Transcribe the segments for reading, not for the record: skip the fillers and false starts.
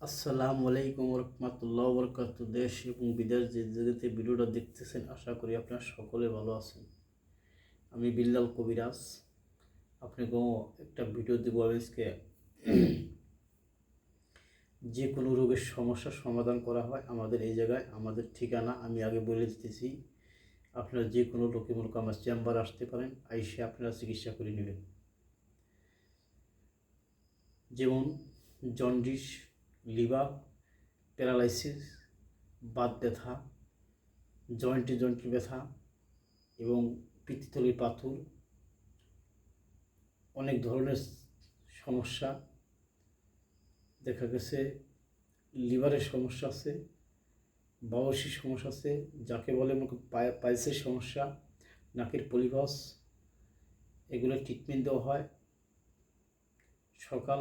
আসসালামু আলাইকুম রহমতুল্লাহ বরকাত। দেশ এবং বিদেশ যে যেতে ভিডিওটা দেখতেছেন, আশা করি আপনারা সকলে ভালো আছেন। আমি বিল্লাল কবিরাজ আপনাকে একটা ভিডিও দিব আজকে। যে কোনো রোগের সমস্যার সমাধান করা হয় আমাদের এই জায়গায়। আমাদের ঠিকানা আমি আগে বলে দিতেছি। আপনারা যে কোনো লোকে মূলক আমার চেম্বার আসতে পারেন, আইসে আপনারা চিকিৎসা করে নেবেন। যেমন জন্ডিস, লিভার, প্যারালাইসিস, বাত ব্যথা, জয়েন্টে ব্যথা এবং পিত্তথলির পাথর, অনেক ধরনের সমস্যা দেখা গেছে। লিভারের সমস্যা আছে, বাউসির সমস্যা আছে, যাকে বলে পাইলসের সমস্যা, নাকের পলিপাস, এগুলোর ট্রিটমেন্ট দেওয়া হয়। সকাল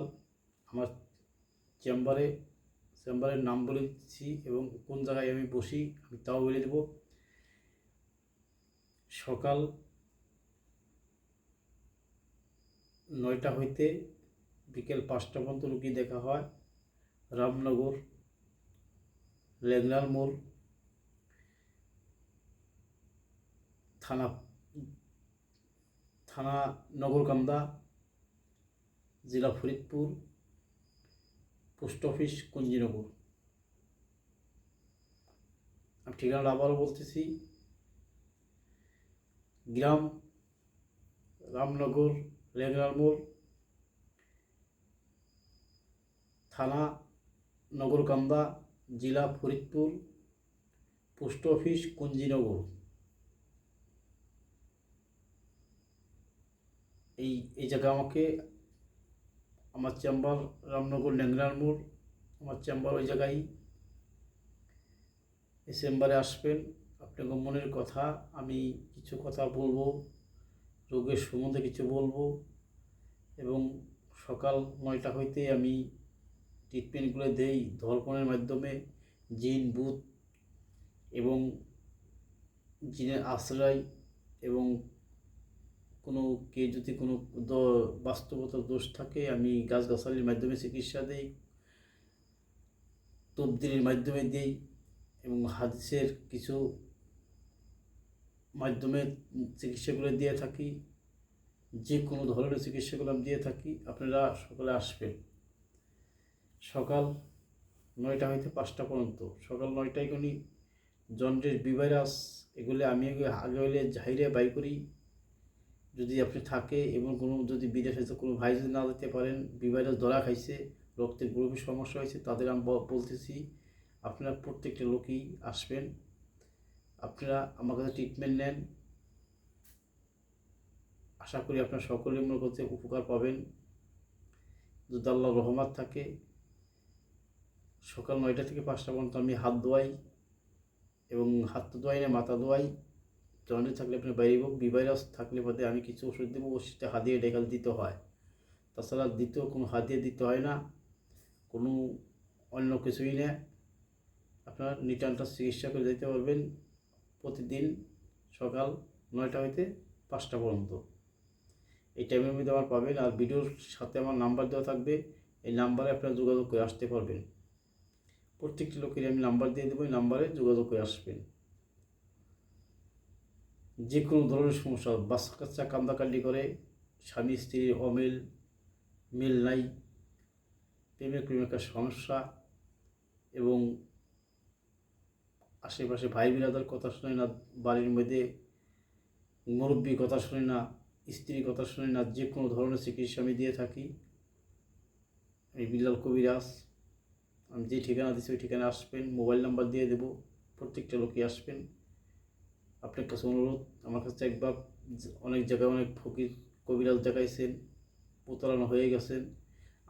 আমার চেম্বারের নাম বলে দিচ্ছি এবং কোন জায়গায় আমি বসি আমি তাও বলে দেব। সকাল 9টা হইতে বিকেল 5টা পর্যন্ত রুগী দেখা হয়। রামনগর, লেংনার মোড়, থানা থানা নগরকান্দা, জেলা ফরিদপুর, পোস্ট অফিস কুঞ্জিনগর। আমি ঠিকানাটা আবারও বলতেছি। গ্রাম রামনগর, লেংনার মোড়, থানা নগরকান্দা, জেলা ফরিদপুর, পোস্ট অফিস কুঞ্জিনগর। এই জায়গা আমাকে, আমার চেম্বার রামনগর লেংনার মোড়, আমার চেম্বার ওই জায়গায়। এই চেম্বারে আসবেন, আপনাকে মনের কথা আমি কিছু কথা বলবো, রোগের সম্বন্ধে কিছু বলবো এবং সকাল 9টা হইতে আমি ট্রিটমেন্টগুলো দেই ধর্পণের মাধ্যমে। জিন, ভূত এবং জিনের আশ্রয় এবং কোনো যদি কোনো বাস্তবতা দোষ থাকে আমি গাছগাছালির মাধ্যমে চিকিৎসা দেই, তবদিলের মাধ্যমে দিই এবং হাদিসের কিছু মাধ্যমে চিকিৎসাগুলো দিয়ে থাকি। যে কোনো ধরনের চিকিৎসাগুলো আমি দিয়ে থাকি। আপনারা সকালে আসবেন সকাল 9টা হইতে 5টা পর্যন্ত। সকাল 9টায় কোনি জন্ডিস, বি ভাইরাস, এগুলো আমি আগে হইলে ঝাইরে বাই করি যদি আপনি থাকে এবং কোনো যদি বিদেশে কোনো ভাই যদি না যেতে পারেন, বি ভাইরাস ধরা খাইছে, রক্তের গ্রুপের সমস্যা হয়েছে, তাদের আমি বলতেছি আপনারা প্রত্যেকটা লোকই আসবেন। আপনারা আমার কাছে ট্রিটমেন্ট নেন, আশা করি আপনারা সকলেই মনে করতে উপকার পাবেন যদি আল্লাহর রহমত থাকে। সকাল 9টা থেকে 5টা পর্যন্ত আমি হাত ধোয়াই এবং হাত তো ধোয়াই না, মাথা ধোয়াই। জন্ডিস থাকলে আপনি বাইরে হোক, বি ভাইরাস থাকলে বাদে আমি কিছু ওষুধ দেবো, ওষুধটা হাত দিয়ে ডেকাল দিতে হয়। তাছাড়া দ্বিতীয় কোনো হাত দিয়ে দিতে হয় না, কোনো অন্য কিছুই না। আপনার নিটানটা চিকিৎসা করে যেতে পারবেন প্রতিদিন সকাল 9টা হইতে 5টা পর্যন্ত। এই টাইমের মধ্যে আমার পাবেন। আর ভিডিওর সাথে আমার নাম্বার দেওয়া থাকবে, এই নাম্বারে আপনারা যোগাযোগ করে আসতে পারবেন। প্রত্যেকটি লোকেরই আমি নাম্বার দিয়ে দেবো, এই নাম্বারে যোগাযোগ করে আসবেন। যে কোনো ধরনের সমস্যা, বাচ্চা কাচ্চা কান্দাকান্দি করে, স্বামী স্ত্রীর অমিল, মিল নাই, প্রেমিকার সমস্যা এবং আশেপাশে ভাই বিরাদার কথা শুনে না, বাড়ির মধ্যে মুরব্বী কথা শুনে না, স্ত্রীর কথা শুনে না, যে কোনো ধরনের চিকিৎসা আমি দিয়ে থাকি। আমি বিল্লাল কবিরাজ। আমি যে ঠিকানা দিচ্ছি ওই ঠিকানায় আসবেন, মোবাইল নাম্বার দিয়ে দেবো, প্রত্যেকটা লোকই আসবেন। আপনার কাছে অনুরোধ, আমার কাছে একবার অনেক জায়গায় অনেক ফকির কবিরাজ দেখাইছেন, প্রতারণা হয়ে গেছেন,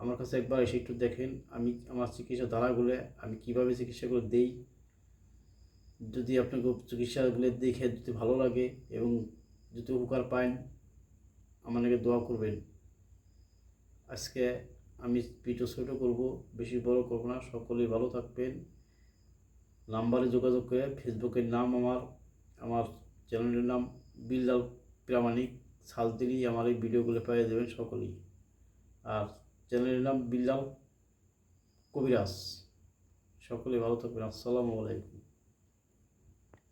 আমার কাছে একবার এসে একটু দেখেন আমি আমার চিকিৎসা ধারাগুলো আমি কীভাবে চিকিৎসাগুলো দিই। যদি আপনাকে চিকিৎসাগুলো দেখে যদি ভালো লাগে এবং যদি উপকার পান, আমাকে দোয়া করবেন। আজকে আমি ভিডিও ছোটো করবো, বেশি বড় করবো না। সকলেই ভালো থাকবেন। নাম্বারে যোগাযোগ করে, ফেসবুকের নাম আমার চ্যানেলের নাম বিল্লাল প্রামাণিক, সার্চ দিলেই আমার এই ভিডিওগুলো পেয়ে যাবেন সকলেই। আর চ্যানেলের নাম বিল্লাল কবিরাজ। সকলে ভালো থাকবেন। আসসালামু আলাইকুম।